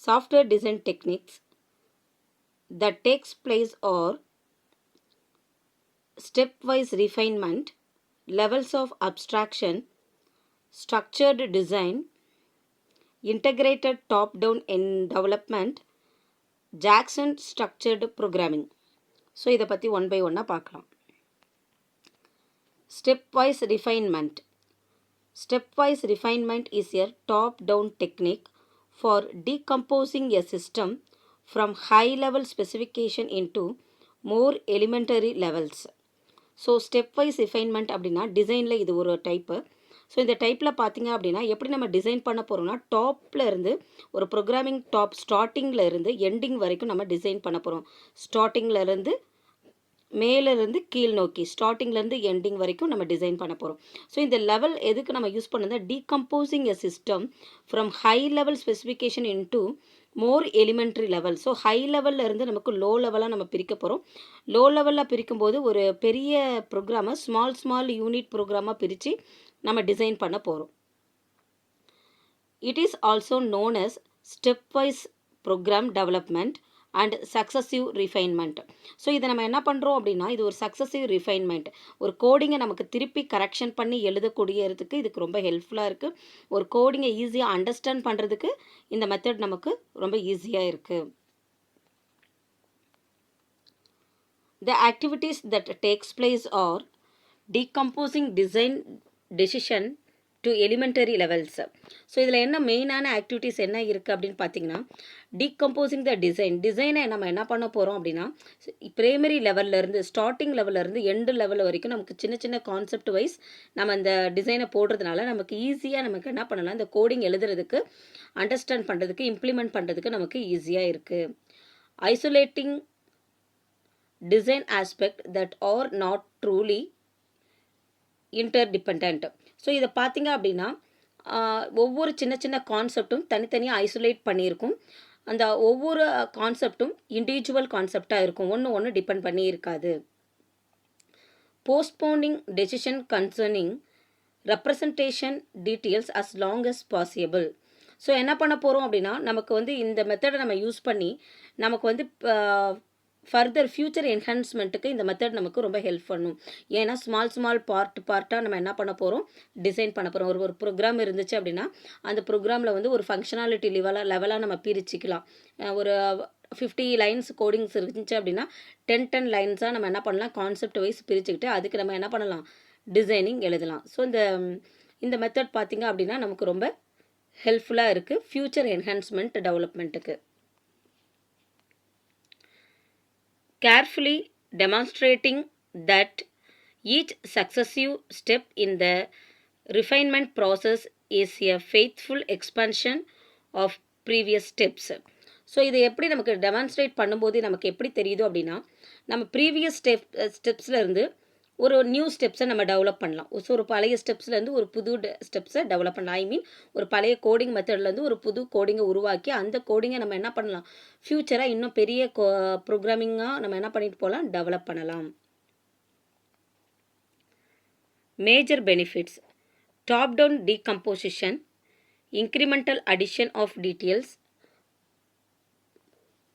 software design techniques that takes place are stepwise refinement, levels of abstraction, structured design, integrated top-down in development, Jackson structured programming. So இதை பற்றி one by ஒன்னாக பார்க்கலாம். Stepwise refinement. Stepwise refinement is a top-down technique for decomposing a system from high-level specification into more elementary levels. So stepwise refinement அப்படின்னா டிசைனில் இது ஒரு type. So இந்த டைப்பில் பார்த்தீங்க அப்படின்னா எப்படி நம்ம டிசைன் பண்ண போகிறோம்னா டாப்பில் இருந்து ஒரு ப்ரோக்ராமிங் டாப் ஸ்டார்டிங்கில் இருந்து எண்டிங் வரைக்கும் நம்ம டிசைன் பண்ண போகிறோம். ஸ்டார்டிங்கில் இருந்து மேலேருந்து கீழ் நோக்கி ஸ்டார்டிங்லேருந்து எண்டிங் வரைக்கும் நம்ம டிசைன் பண்ண போகிறோம். ஸோ இந்த லெவல் எதுக்கு நம்ம யூஸ் பண்ணது, decomposing a system from high level specification into more elementary level. So high லெவலில் இருந்து நமக்கு லோ லெவலாக நம்ம பிரிக்க போகிறோம். லோ லெவலில் பிரிக்கும்போது ஒரு பெரிய ப்ரோக்ராமை ஸ்மால் யூனிட் ப்ரோக்ராமாக பிரித்து நம்ம டிசைன் பண்ண போகிறோம். It is also known as stepwise program development and successive refinement. So இதை நம்ம என்ன பண்ணுறோம் அப்படின்னா இது ஒரு சக்ஸசிவ் ரிஃபைன்மெண்ட். ஒரு கோடிங்கை நமக்கு திருப்பி கரெக்ஷன் பண்ணி எழுதக்கூடியதுக்கு இதுக்கு ரொம்ப ஹெல்ப்ஃபுல்லாக இருக்குது. ஒரு கோடிங்கை ஈஸியாக அண்டர்ஸ்டாண்ட் பண்ணுறதுக்கு இந்த மெத்தட் நமக்கு ரொம்ப ஈஸியாக இருக்குது. The activities that takes place are decomposing design decision to elementary levels. So இதில் என்ன மெயினான ஆக்டிவிட்டீஸ் என்ன இருக்குது அப்படின்னு பார்த்தீங்கன்னா டீகம்போசிங் த டிசைனை நம்ம என்ன பண்ண போகிறோம் அப்படின்னா பிரைமரி லெவல்லேருந்து ஸ்டார்டிங் லெவல்லேருந்து எண்டு லெவல் வரைக்கும் நமக்கு சின்ன சின்ன கான்செப்ட் வைஸ் நம்ம இந்த டிசைனை போடுறதுனால நமக்கு ஈஸியாக நமக்கு என்ன பண்ணலாம், இந்த கோடிங் எழுதுறதுக்கு அண்டர்ஸ்டாண்ட் பண்ணுறதுக்கு இம்ப்ளிமெண்ட் பண்ணுறதுக்கு நமக்கு ஈஸியாக இருக்குது. Isolating design aspect that are not truly interdependent. So இதை பார்த்தீங்க அப்படின்னா ஒவ்வொரு சின்ன சின்ன கான்செப்டும் தனித்தனியாக ஐசோலேட் பண்ணியிருக்கும். அந்த ஒவ்வொரு கான்செப்டும் இண்டிவிஜுவல் கான்செப்டாக இருக்கும், ஒன்று டிபெண்ட் பண்ணி இருக்காது. Postponing decision concerning representation details as long as possible. So என்ன பண்ண போகிறோம் அப்படின்னா நமக்கு இந்த மெத்தடை நம்ம யூஸ் பண்ணி நமக்கு ஃபர்தர் ஃப்யூச்சர் என்ஹான்ஸ்மெண்ட்டுக்கு இந்த மெத்தட் நமக்கு ரொம்ப ஹெல்ப் பண்ணும். ஏன்னா ஸ்மால் பார்ட்டாக நம்ம என்ன பண்ண போகிறோம், டிசைன் பண்ண போகிறோம். ஒரு ப்ரோக்ராம் இருந்துச்சு அப்படின்னா அந்த ப்ரோக்ராமில் ஒரு ஃபங்க்ஷனாலிட்டி லெவலாக நம்ம பிரிச்சுக்கலாம். ஒரு 50 லைன்ஸ் கோடிங்ஸ் இருந்துச்சு அப்படின்னா 10 லைன்ஸாக நம்ம என்ன பண்ணலாம், கான்செப்ட் வைஸ் பிரிச்சுக்கிட்டு அதுக்கு நம்ம என்ன பண்ணலாம், டிசைனிங் எழுதலாம். ஸோ இந்த மெத்தட் பார்த்திங்க அப்படின்னா நமக்கு ரொம்ப ஹெல்ப்ஃபுல்லாக இருக்குது ஃப்யூச்சர் என்ஹான்ஸ்மெண்ட் டெவலப்மெண்ட்டுக்கு. Carefully demonstrating that each successive step in the refinement process is a faithful expansion of previous steps. So இதை எப்படி நமக்கு டெமான்ஸ்ட்ரேட் பண்ணும்போது நமக்கு எப்படி தெரியுது அப்படின்னா நம்ம ப்ரீவியஸ் ஸ்டெப்ஸில் இருந்து ஒரு நியூ ஸ்டெப்ஸை நம்ம டெவலப் பண்ணலாம். ஸோ ஒரு பழைய ஸ்டெப்ஸ்லேருந்து ஒரு புது ஸ்டெப்ஸை டெவலப் பண்ணலாம். ஒரு பழைய கோடிங் மெத்தட்லேருந்து ஒரு புது கோடிங்கை உருவாக்கி அந்த கோடிங்கை நம்ம என்ன பண்ணலாம், ஃப்யூச்சராக இன்னும் பெரிய ப்ரோக்ராமிங்காக நம்ம என்ன பண்ணிட்டு போகலாம், டெவலப் பண்ணலாம். Major benefits: top down decomposition, incremental addition of details,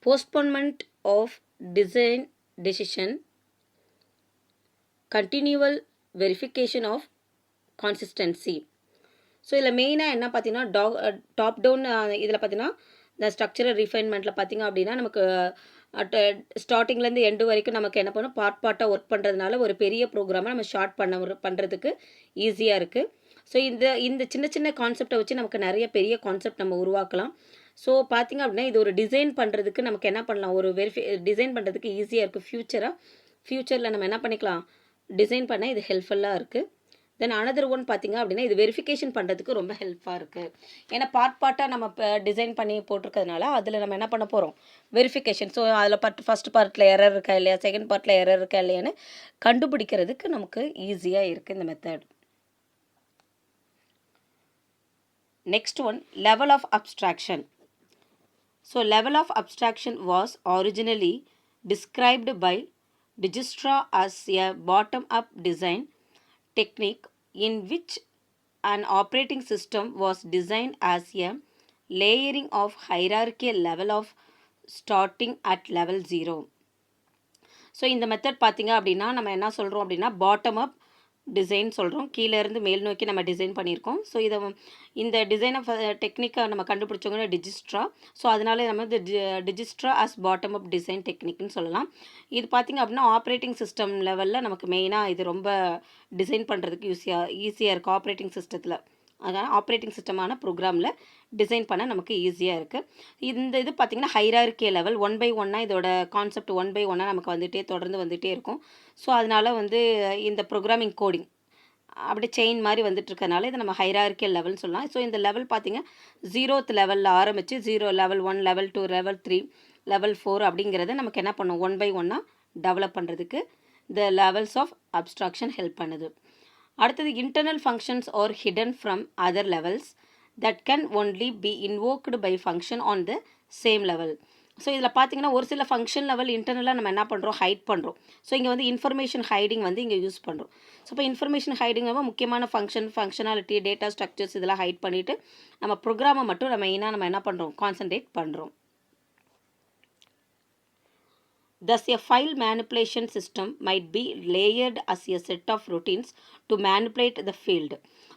postponement of design decision, continual verification of consistency. So இதில் மெயினாக என்ன பார்த்தீங்கன்னா டாப் டவுன் இதில் பார்த்தீங்கன்னா இந்த ஸ்ட்ரக்சரல் ரிஃபைன்மெண்ட்டில் பார்த்தீங்க அப்படின்னா நமக்கு ஸ்டார்டிங்லேருந்து எண்டு வரைக்கும் நமக்கு என்ன பண்ணணும், பார்ட்டாக ஒர்க் பண்ணுறதுனால ஒரு பெரிய ப்ரோக்ராமை நம்ம ஷார்ட் பண்ணுறதுக்கு ஈஸியாக இருக்குது. ஸோ இந்த சின்ன சின்ன கான்செப்டை வச்சு நமக்கு நிறைய பெரிய கான்செப்ட் நம்ம உருவாக்கலாம். ஸோ பார்த்திங்க அப்படின்னா இது ஒரு டிசைன் பண்ணுறதுக்கு நமக்கு என்ன பண்ணலாம், ஒரு டிசைன் பண்ணுறதுக்கு ஈஸியாக இருக்குது. ஃப்யூச்சரில் நம்ம என்ன பண்ணிக்கலாம், டிசைன் பண்ண இது ஹெல்ப்ஃபுல்லாக இருக்குது. தென் அனதர் ஒன் பார்த்திங்க அப்படின்னா இது வெரிஃபிகேஷன் பண்ணுறதுக்கு ரொம்ப ஹெல்ப்பாக இருக்குது. ஏன்னா பார்ட்டாக நம்ம டிசைன் பண்ணி போட்டிருக்கிறதுனால அதில் நம்ம என்ன பண்ண போகிறோம், வெரிஃபிகேஷன். ஸோ அதில் ஃபஸ்ட் பார்ட்டில் எரர் இருக்கா இல்லையா, செகண்ட் பார்ட்டில் எரர் இருக்கா இல்லையான்னு கண்டுபிடிக்கிறதுக்கு நமக்கு ஈஸியாக இருக்குது இந்த method. Next one, level of abstraction. So level of abstraction was originally described by Dijkstra as a bottom-up design technique in which an operating system was designed as a layering of hierarchical level of starting at level 0. So இந்த method பார்த்திங்க அப்படின்னா நம்ம என்ன சொல்கிறோம் அப்படின்னா bottom up design சொல்கிறோம். கீழேருந்து மேல் நோக்கி நம்ம டிசைன் பண்ணியிருக்கோம். ஸோ இந்த டிசைனை டெக்னிக்கை நம்ம கண்டுபிடிச்சவங்க டிஜிஸ்ட்ரா. ஸோ அதனால நம்ம இந்த டிஜிஸ்ட்ரா அஸ் பாட்டம் அப் டிசைன் டெக்னிக்னு சொல்லலாம். இது பார்த்திங்க அப்படின்னா ஆப்ரேட்டிங் சிஸ்டம் லெவலில் நமக்கு மெயினாக இது ரொம்ப டிசைன் பண்ணுறதுக்கு ஈஸியாக இருக்குது ஆப்ரேட்டிங் சிஸ்டத்தில். அதனால் ஆப்ரேட்டிங் சிஸ்டமான ப்ரோக்ராமில் டிசைன் பண்ண நமக்கு ஈஸியாக இருக்குது. இந்த இது பார்த்திங்கன்னா ஹைரார்கி லெவல் 1 by 1 இதோட கான்செப்ட் 1 by 1 நமக்கு தொடர்ந்து வந்துகிட்டே இருக்கும். ஸோ அதனால் இந்த ப்ரோக்ராமிங் கோடிங் அப்படியே செயின் மாதிரி வந்துட்டுருக்கனால இதை நம்ம ஹைரார்கியல் லெவல்னு சொல்லலாம். ஸோ இந்த லெவல் பார்த்திங்க 0th லெவலில் ஆரம்பித்து லெவல் 1 லெவல் 2 லெவல் 3 லெவல் 4 அப்படிங்கிறத நமக்கு என்ன பண்ணும் 1 by 1 டெவலப் பண்ணுறதுக்கு இந்த லெவல்ஸ் ஆஃப் அப்ஸ்ட்ராக்ஷன் ஹெல்ப் பண்ணுது. அடுத்தது internal functions are hidden from other levels that can only be invoked by function on the same level. So இதில் பார்த்தீங்கன்னா ஒரு சில ஃபங்க்ஷன் லெவல் இன்டர்னலாக நம்ம என்ன பண்ணுறோம் ஹைட் பண்ணுறோம். ஸோ இங்கே இன்ஃபர்மேஷன் ஹைடிங் இங்கே யூஸ் பண்ணுறோம். ஸோ இப்போ இன்ஃபர்மேஷன் ஹைடிங் முக்கியமான ஃபங்க்ஷனாலிட்டி டேட்டா ஸ்ட்ரக்சர்ஸ் இதெல்லாம் ஹைட் பண்ணிவிட்டு நம்ம ப்ரோக்ராமை மட்டும் நம்ம என்ன பண்ணுறோம் கான்சன்ட்ரேட் பண்ணுறோம். Thus, a file manipulation system might be layered as a set of routines to manipulate the field.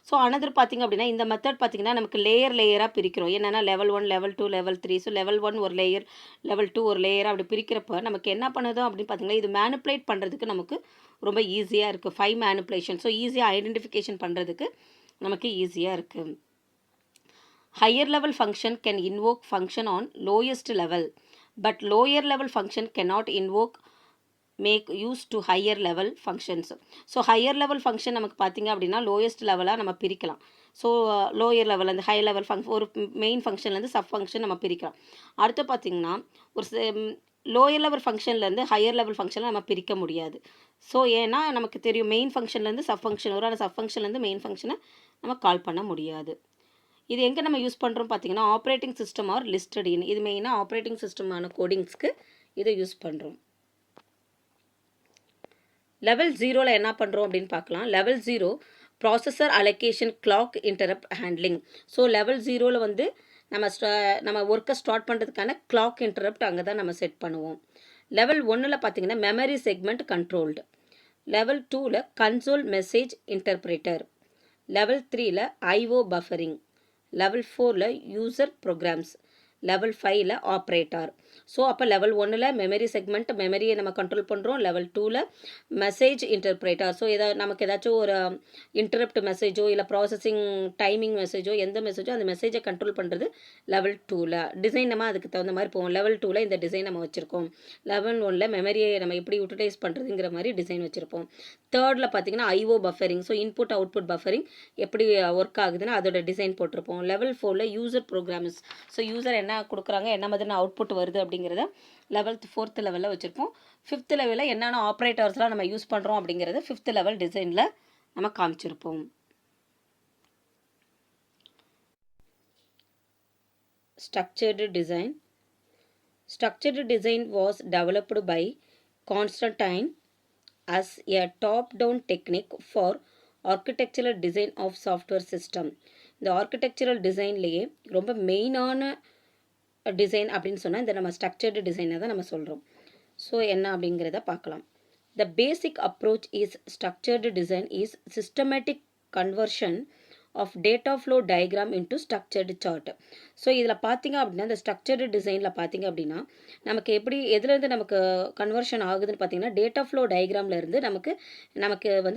So another பார்த்திங்க அப்படின்னா இந்த மெத்தட் பார்த்திங்கன்னா நமக்கு லேயராக பிரிக்கிறோம். என்னென்னா level 1 level 2 level 3. So level 1 ஒரு லேயர் லெவல் 2 ஒரு லேயராக அப்படி பிரிக்கிறப்ப நமக்கு என்ன பண்ணுதோ அப்படின்னு பார்த்திங்கன்னா இது மேனிப்புலேட் பண்ணுறதுக்கு நமக்கு ரொம்ப ஈஸியாக இருக்குது. ஃபைல் மேனிப்புலேஷன் ஸோ ஈஸியாக ஐடென்டிஃபிகேஷன் பண்ணுறதுக்கு நமக்கு ஈஸியாக இருக்குது. Higher level function can invoke function on lowest level. But lower level function cannot make use to higher level functions. So higher level function நமக்கு பார்த்திங்க அப்படின்னா lowest லெவலாக நம்ம பிரிக்கலாம். ஸோ லோயர் லெவல் அந்த ஹை லெவல் ஒரு மெயின் ஃபங்க்ஷன்லேருந்து சப் ஃபங்க்ஷன் நம்ம பிரிக்கலாம். அடுத்து பார்த்திங்கன்னா ஒரு லோயர் லெவல் ஃபங்க்ஷன்லேருந்து ஹையர் லெவல் ஃபங்க்ஷனை நம்ம பிரிக்க முடியாது. ஸோ ஏன்னா நமக்கு தெரியும் மெயின் ஃபங்க்ஷன்லேருந்து சப் ஃபங்க்ஷன் வரும். அந்த சப் ஃபங்க்ஷன்லேருந்து மெயின் ஃபங்க்ஷனை நம்ம கால் பண்ண முடியாது. இது எங்கே நம்ம யூஸ் பண்ணுறோம் பார்த்திங்கன்னா ஆப்ரேட்டிங் சிஸ்டம் ஆர் லிஸ்டட் இன். இது மெயினாக ஆப்ரேட்டிங் சிஸ்டமான கோடிங்ஸ்க்கு இதை யூஸ் பண்ணுறோம். லெவல் 0ல் என்ன பண்ணுறோம் அப்படின்னு பார்க்கலாம். Level 0 processor allocation clock interrupt handling. So level 0ல் நம்ம ஒர்க்கை ஸ்டார்ட் பண்ணுறதுக்கான கிளாக் இன்டரப்ட் அங்கே தான் நம்ம செட் பண்ணுவோம். லெவல் 1ல் பார்த்திங்கன்னா மெமரி செக்மெண்ட் கண்ட்ரோல்டு. லெவல் 2ல் கன்சோல் மெசேஜ் இன்டர்பிரேட்டர். லெவல் 3ல் ஐஓ பஃபரிங். லெவல் 4ல் யூசர் ப்ரோக்ராம்ஸ். லெவல் 5ல் ஆப்ரேட்டர். ஸோ அப்போ லெவல் 1ல் மெமரி செக்மெண்ட் மெமரியை நம்ம கண்ட்ரோல் பண்ணுறோம். லெவல் 2ல் மெசேஜ் இன்டர்பிரேட்டர். ஸோ நமக்கு ஏதாச்சும் ஒரு இன்டரப்ட் மெசேஜோ இல்லை ப்ராசஸிங் டைமிங் மெசேஜோ எந்த மெசேஜோ அந்த மெசேஜை கண்ட்ரோல் பண்ணுறது லெவல் 2ல். டிசைன் நம்ம அதுக்கு தகுந்த மாதிரி போவோம். லெவல் 2ல் இந்த டிசைன் நம்ம வச்சுருக்கோம். லெவல் 1ல் மெமரியை நம்ம எப்படி யூட்டிலைஸ் பண்ணுறதுங்கிற மாதிரி டிசைன் வச்சுருப்போம். தேர்டில் பார்த்திங்கன்னா IO buffering. So input output buffering எப்படி ஒர்க் ஆகுதுன்னு அதோட டிசைன் போட்டிருப்போம். லெவல் 4ல் யூசர் ப்ரோக்ராம்ஸ். ஸோ யூசர் என்ன கொடுக்குறாங்க என்ன மாதிரி அவுட்புட் வருது அப்படிங்கிறத 4th லெவலில் வச்சுருப்போம். 5th லெவலில் என்னென்ன ஆப்ரேட்டர்ஸ்லாம் நம்ம யூஸ் பண்ணுறோம் அப்படிங்கிறத 5th லெவல் டிசைனில் நம்ம காமிச்சிருப்போம். Structured design. Structured design was developed by Constantine as a top-down technique for architectural design of software system. இந்த architectural designலேயே ரொம்ப மெயினான டிசைன் அப்படின்னு சொன்னால் இந்த நம்ம ஸ்ட்ரக்சர்டு டிசைனை தான் நம்ம சொல்கிறோம். ஸோ என்ன அப்படிங்கிறத பார்க்கலாம். The basic approach is structured design is systematic conversion of data flow diagram into structured chart. So இதில் பார்த்திங்க அப்படின்னா இந்த ஸ்ட்ரக்சர்டு டிசைனில் பார்த்திங்க அப்படின்னா நமக்கு எதுலேருந்து நமக்கு கன்வர்ஷன் ஆகுதுன்னு பார்த்திங்கன்னா டேட்டா ஃப்ளோ டயக்ராம்லேருந்து நமக்கு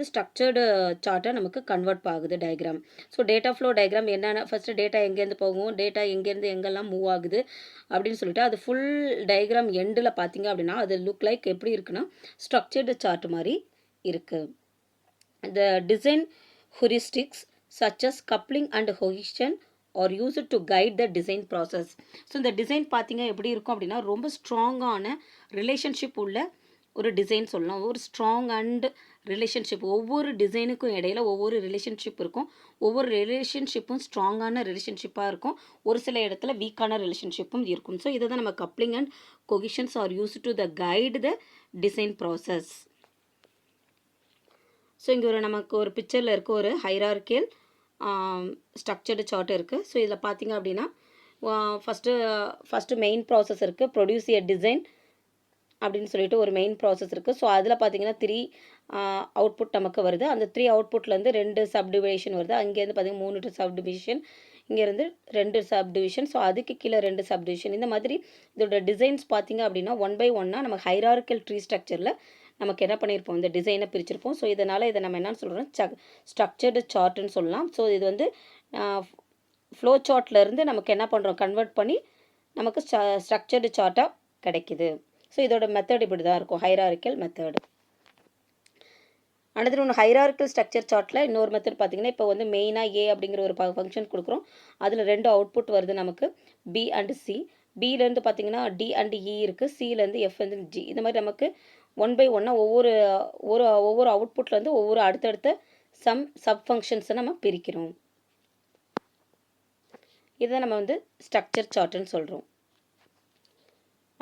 ஸ்ட்ரக்சர்டு சார்ட்டை நமக்கு கன்வெர்ட் ஆகுது diagram. So data flow diagram என்னென்ன ஃபஸ்ட்டு டேட்டா எங்கேருந்து போகும், டேட்டா எங்கேருந்து எங்கெல்லாம் மூவ் ஆகுது அப்படின்னு சொல்லிட்டு அது ஃபுல் டயக்ராம் எண்டில் பார்த்திங்க அப்படின்னா அது லுக் லைக் எப்படி இருக்குன்னா ஸ்ட்ரக்சர்டு சார்ட் மாதிரி இருக்குது. இந்த design heuristics such as coupling and cohesion are used to guide the design process. So இந்த டிசைன் பார்த்திங்க எப்படி இருக்கும் அப்படின்னா ரொம்ப ஸ்ட்ராங்கான ரிலேஷன்ஷிப் உள்ள ஒரு டிசைன் சொல்லலாம். ஒரு ஸ்ட்ராங் அண்ட் ரிலேஷன்ஷிப் ஒவ்வொரு டிசைனுக்கும் இடையில ஒவ்வொரு ரிலேஷன்ஷிப் இருக்கும். ஒவ்வொரு ரிலேஷன்ஷிப்பும் ஸ்ட்ராங்கான ரிலேஷன்ஷிப்பாக இருக்கும். ஒரு சில இடத்துல வீக்கான ரிலேஷன்ஷிப்பும் இருக்கும். ஸோ இதை தான் நம்ம coupling and cohesions are use to the guide the design process. So இங்கே நமக்கு ஒரு பிக்சரில் இருக்க ஒரு ஹைரார்கியல் ஸ்ட்ரக்சர்டு சார்ட் இருக்குது. ஸோ இதில் பார்த்திங்க அப்படின்னா ஃபஸ்ட்டு மெயின் ப்ராசஸ் இருக்குது, ப்ரொடியூஸ் எ டிசைன் அப்படின்னு சொல்லிட்டு ஒரு மெயின் ப்ராசஸ் இருக்குது. ஸோ அதில் பார்த்தீங்கன்னா 3 அவுட்புட் நமக்கு வருது. அந்த 3 அவுட்புட்லேருந்து 2 சப்டிவிஷன் வருது. அங்கேருந்து பார்த்தீங்கன்னா 3 சப்டிவிஷன், இங்கேருந்து 2 சப்டிவிஷன். ஸோ அதுக்கு கீழே 2 சப்டிவிஷன். இந்த மாதிரி இதோட டிசைன்ஸ் பார்த்தீங்க அப்படின்னா 1 பை 1 நம்ம ஹைரார்க்கியல் ட்ரீ ஸ்ட்ரக்சரில் நமக்கு என்ன பண்ணியிருப்போம், இந்த டிசைனை பிரிச்சிருப்போம். ஸோ இதனால் இதை நம்ம என்னன்னு சொல்கிறோம், ஸ்ட்ரக்சர்டு சார்ட்டுன்னு சொல்லலாம். ஸோ இது வந்து ஃப்ளோ சார்ட்லேருந்து நமக்கு என்ன பண்ணுறோம், கன்வெர்ட் பண்ணி நமக்கு ஸ்ட்ரக்சர்டு சார்ட்டாக கிடைக்குது. ஸோ இதோட மெத்தட் இப்படி தான் இருக்கும், ஹைரார்க்கியல் மெத்தடு. அடுத்து ஒன்று ஹைரார்க்கியல் ஸ்ட்ரக்சர் சார்ட்டில் இன்னொரு மெத்தட் பார்த்தீங்கன்னா, இப்போ வந்து மெயினாக ஏ அப்படிங்கிற ஒரு ஃபங்க்ஷன் கொடுக்குறோம். அதில் 2 அவுட்புட் வருது நமக்கு, பி அண்ட் சி. பிலேருந்து பார்த்தீங்கன்னா டி அண்ட் இ இருக்குது, சிலேருந்து எஃப் வந்து ஜி. இந்த மாதிரி நமக்கு 1 பை 1 ஒவ்வொரு அவுட்புட்லேருந்து ஒவ்வொரு அடுத்தடுத்த சப் ஃபங்க்ஷன்ஸை நம்ம பிரிக்கிறோம். இதை நம்ம வந்து ஸ்ட்ரக்சர் சார்ட்டுன்னு சொல்கிறோம்.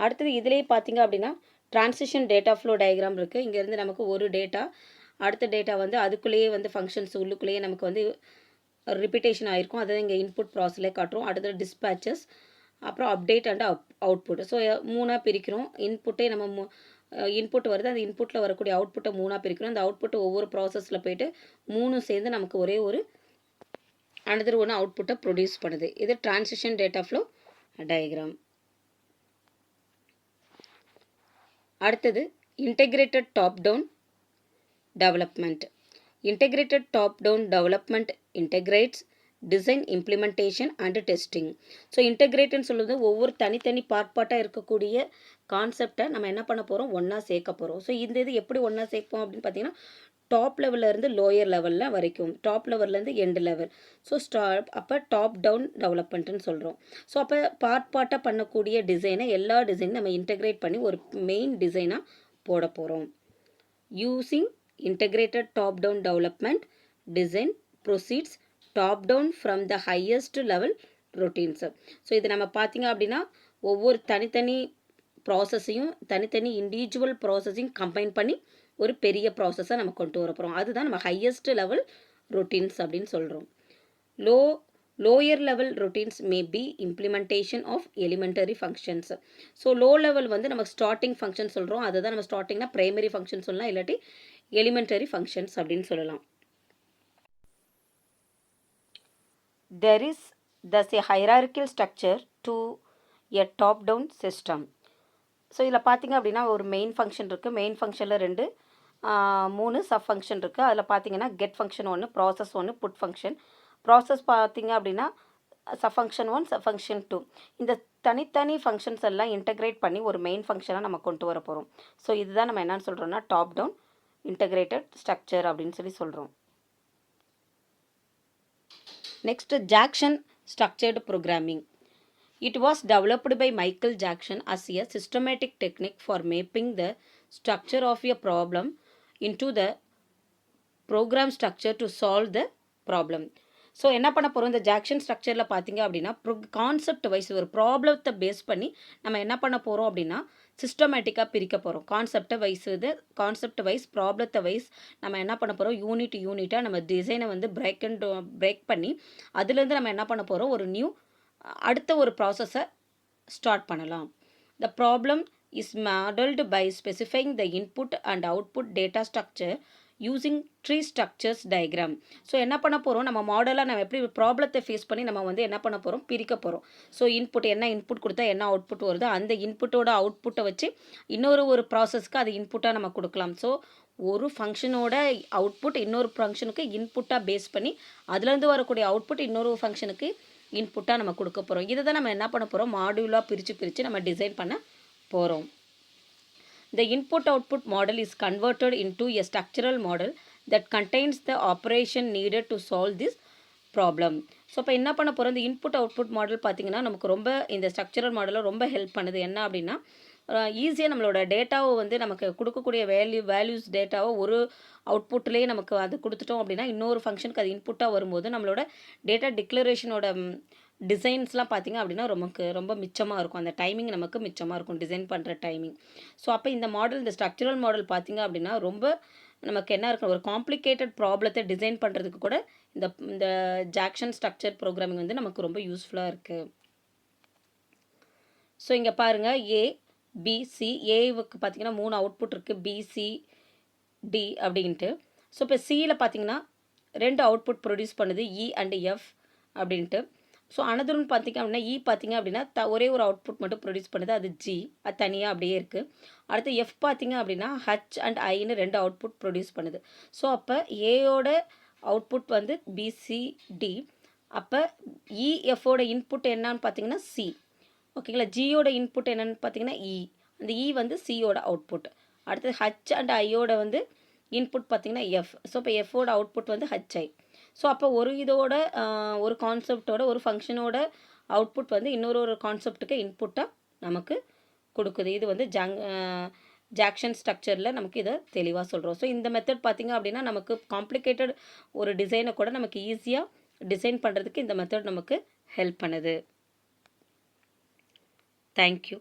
அடுத்தது இதிலேயே பார்த்தீங்க அப்படின்னா டிரான்சிஷன் டேட்டா ஃப்ளோ டயக்ராம் இருக்குது. இங்கேருந்து நமக்கு ஒரு டேட்டா அடுத்த டேட்டா வந்து அதுக்குள்ளேயே வந்து ஃபங்க்ஷன்ஸ் உள்ளுக்குள்ளேயே நமக்கு வந்து ரிப்பீட்டேஷன் ஆகிருக்கும். அதை இங்கே இன்புட் ப்ராசஸ்லே காட்டுறோம். அடுத்தது டிஸ்பேச்சஸ், அப்புறம் அப்டேட் அண்ட் அவுட்புட். ஸோ 3ஆக பிரிக்கிறோம். இன்புட்டே நம்ம இன்புட் வருது, அந்த இன்புட்டில் வரக்கூடிய அவுட்புட்டை 3ஆக பிரிக்கிறோம். அந்த அவுட்புட்டு ஒவ்வொரு ப்ராசஸில் போய்ட்டு 3 சேர்ந்து நமக்கு ஒரே ஒரு அனதர் ஒன்று அவுட்புட்டை ப்ரொடியூஸ் பண்ணுது. இது டிரான்சிஷன் டேட்டா ஃப்ளோ டயக்ராம். அடுத்தது integrated top down development. Integrated top down development integrates design implementation and testing. So இன்டெகிரேட்டுன்னு சொல்லுறது ஒவ்வொரு தனித்தனி பார்ட்டாக இருக்கக்கூடிய கான்செப்டை நம்ம என்ன பண்ண போகிறோம், ஒன்றா சேர்க்க போகிறோம். ஸோ இந்த இது எப்படி ஒன்றா சேர்ப்போம் அப்படின்னு பார்த்தீங்கன்னா, டாப் லெவல்லேருந்து லோயர் லெவலில் வரைக்கும், டாப் லெவல்லேருந்து எண்டு லெவல். ஸோ அப்போ டாப் டவுன் டெவலப்மெண்ட்டுன்னு சொல்கிறோம். ஸோ அப்போ பார்ட்டாக பண்ணக்கூடிய டிசைனை எல்லா டிசைனும் நம்ம இன்டெகிரேட் பண்ணி ஒரு மெயின் டிசைனாக போட போகிறோம். Using integrated top down development design proceeds top down from the highest level routines. So இது நம்ம பார்த்தீங்க அப்படின்னா ஒவ்வொரு தனித்தனி ப்ராசஸையும் தனித்தனி இண்டிவிஜுவல் ப்ராசஸையும் கம்பைன் பண்ணி ஒரு பெரிய ப்ராசஸை நம்ம கொண்டு வர போகிறோம். அதுதான் நம்ம ஹையஸ்ட் லெவல் ரொட்டீன்ஸ் அப்படின்னு சொல்கிறோம். Lower level routines may be implementation of elementary functions. So low level வந்து நம்ம ஸ்டார்டிங் ஃபங்க்ஷன் சொல்கிறோம். அதுதான் நம்ம ஸ்டார்டிங்னா ப்ரைமரி ஃபங்க்ஷன் சொல்லலாம், இல்லாட்டி எலிமெண்டரி ஃபங்க்ஷன்ஸ் அப்படின்னு சொல்லலாம். There is thus a hierarchical structure to a top-down system. So இதில் பார்த்தீங்க அப்படின்னா ஒரு மெயின் ஃபங்க்ஷன் இருக்குது. மெயின் ஃபங்க்ஷனில் 3 சப் ஃபங்க்ஷன் இருக்குது. அதில் பார்த்தீங்கன்னா get function 1, process 1, put function. Process பார்த்தீங்க அப்படின்னா சப் ஃபங்க்ஷன் 1, சப் ஃபங்க்ஷன் 2. இந்த தனித்தனி ஃபங்க்ஷன்ஸ் எல்லாம் இன்டெகிரேட் பண்ணி ஒரு மெயின் ஃபங்க்ஷனாக நம்ம கொண்டு வர போகிறோம். ஸோ இதுதான் நம்ம என்னென்னு சொல்கிறோம்னா டாப் டவுன் இன்டெகிரேட்டட் ஸ்ட்ரக்சர் அப்படின்னு சொல்கிறோம். Next, Jackson structured programming. It was developed by Michael Jackson as a systematic technique for mapping the structure of a problem into the program structure to solve the problem. So என்ன பண்ண போகிறோம், இந்த Jackson ஸ்ட்ரக்சரில் பார்த்தீங்க அப்படின்னா concept wise ஒரு ப்ராப்ளத்தை base பண்ணி நம்ம என்ன பண்ண போகிறோம் அப்படின்னா சிஸ்டமேட்டிக்காக பிரிக்க போகிறோம். கான்செப்ட் வைஸ் ப்ராப்ளத்தை வைஸ் நம்ம என்ன பண்ண போகிறோம், யூனிட்டாக நம்ம டிசைனை வந்து பிரேக் பண்ணி அதுலேருந்து நம்ம என்ன பண்ண போகிறோம், ஒரு அடுத்த ஒரு ப்ராசஸை ஸ்டார்ட் பண்ணலாம். The problem is modelled by specifying the input and output data structure using tree structures diagram. So என்ன பண்ண போகிறோம், நம்ம மாடலாக நம்ம எப்படி ப்ராப்ளத்தை ஃபேஸ் பண்ணி நம்ம வந்து என்ன பண்ண போகிறோம், பிரிக்க போகிறோம். ஸோ என்ன இன்புட் கொடுத்தா என்ன அவுட்புட் வருதோ அந்த இன்புட்டோட அவுட்புட்டை வச்சு ஒரு ப்ராசஸ்க்கு அது இன்புட்டாக நம்ம கொடுக்கலாம். ஸோ ஒரு ஃபங்க்ஷனோட அவுட்புட் இன்னொரு ஃபங்க்ஷனுக்கு இன்புட்டாக பேஸ் பண்ணி அதுலேருந்து வரக்கூடிய அவுட்புட் இன்னொரு ஃபங்க்ஷனுக்கு இன்புட்டாக நம்ம கொடுக்க போகிறோம். இதை தான் நம்ம என்ன பண்ண போகிறோம், மாடியூலாக பிரித்து நம்ம டிசைன் பண்ண போகிறோம். The input-output model is converted into a structural model that contains the operation needed to solve this problem. So இப்போ என்ன பண்ண போகிறோம், இந்த இன்புட் அவுட்புட் மாடல் பார்த்திங்கன்னா நமக்கு ரொம்ப இந்த ஸ்ட்ரக்சரல் மாடலில் ரொம்ப ஹெல்ப் பண்ணுது. என்ன அப்படின்னா ஈஸியாக நம்மளோட டேட்டாவை வந்து நமக்கு கொடுக்கக்கூடிய வேல்யூஸ் டேட்டாவை ஒரு அவுட்புட்லேயே நமக்கு அது கொடுத்துட்டோம் அப்படின்னா இன்னொரு ஃபங்க்ஷனுக்கு அது இன்புட்டாக வரும்போது நம்மளோட டேட்டா டிக்ளரேஷனோட டிசைன்ஸ்லாம் பார்த்திங்க அப்படின்னா ரொம்ப மிச்சமாக இருக்கும். அந்த டைமிங் நமக்கு மிச்சமாக இருக்கும், டிசைன் பண்ணுற டைமிங். ஸோ அப்போ இந்த ஸ்ட்ரக்சரல் மாடல் பார்த்திங்க அப்படின்னா ரொம்ப நமக்கு என்ன இருக்கும், ஒரு காம்ப்ளிகேட்டட் ப்ராப்ளத்தை டிசைன் பண்ணுறதுக்கு கூட இந்த ஜாக்சன் ஸ்ட்ரக்சர் ப்ரோக்ராமிங் வந்து நமக்கு ரொம்ப யூஸ்ஃபுல்லாக இருக்குது. ஸோ இங்கே பாருங்கள் ஏ பிசி, ஏவுக்கு பார்த்தீங்கன்னா 3 அவுட்புட் இருக்குது, பிசி டி அப்படின்ட்டு. ஸோ இப்போ சியில் பார்த்தீங்கன்னா 2 அவுட்புட் ப்ரொடியூஸ் பண்ணுது, இ அண்ட் எஃப் அப்படின்ட்டு. ஸோ அனதர்னு பார்த்தீங்க அப்படின்னா இ பார்த்தீங்க அப்படின்னா ஒரே ஒரு அவுட்புட் மட்டும் ப்ரொடியூஸ் பண்ணுது, அது ஜி, அது தனியாக அப்படியே இருக்குது. அடுத்து எஃப் பார்த்தீங்க அப்படின்னா ஹச் அண்ட் ஐன்னு 2 அவுட்புட் ப்ரொடியூஸ் பண்ணுது. ஸோ அப்போ ஏயோட அவுட்புட் வந்து பிசிடி, அப்போ இஎஃபோட இன்புட் என்னன்னு பார்த்தீங்கன்னா சி, ஓகேங்களா. ஜியோட இன்புட் என்னென்னு பார்த்தீங்கன்னா இ, அந்த இ வந்து சியோட அவுட்புட். அடுத்தது ஹச் அண்ட் ஐயோட வந்து இன்புட் பார்த்தீங்கன்னா எஃப். ஸோ இப்போ எஃபோட அவுட்புட் வந்து ஹச்ஐ. ஸோ அப்போ ஒரு இதோட ஒரு கான்செப்டோட ஒரு ஃபங்க்ஷனோட அவுட்புட் வந்து இன்னொரு கான்செப்ட்டுக்கு இன்புட்டாக நமக்கு கொடுக்குது. இது வந்து ஜாக்ஷன் ஸ்ட்ரக்சரில் நமக்கு இதை தெளிவாக சொல்கிறோம். ஸோ இந்த மெத்தட் பார்த்திங்க அப்படின்னா நமக்கு காம்ப்ளிகேட்டட் ஒரு டிசைனை கூட நமக்கு ஈஸியாக டிசைன் பண்ணுறதுக்கு இந்த மெத்தட் நமக்கு ஹெல்ப் பண்ணுது. தேங்க்யூ.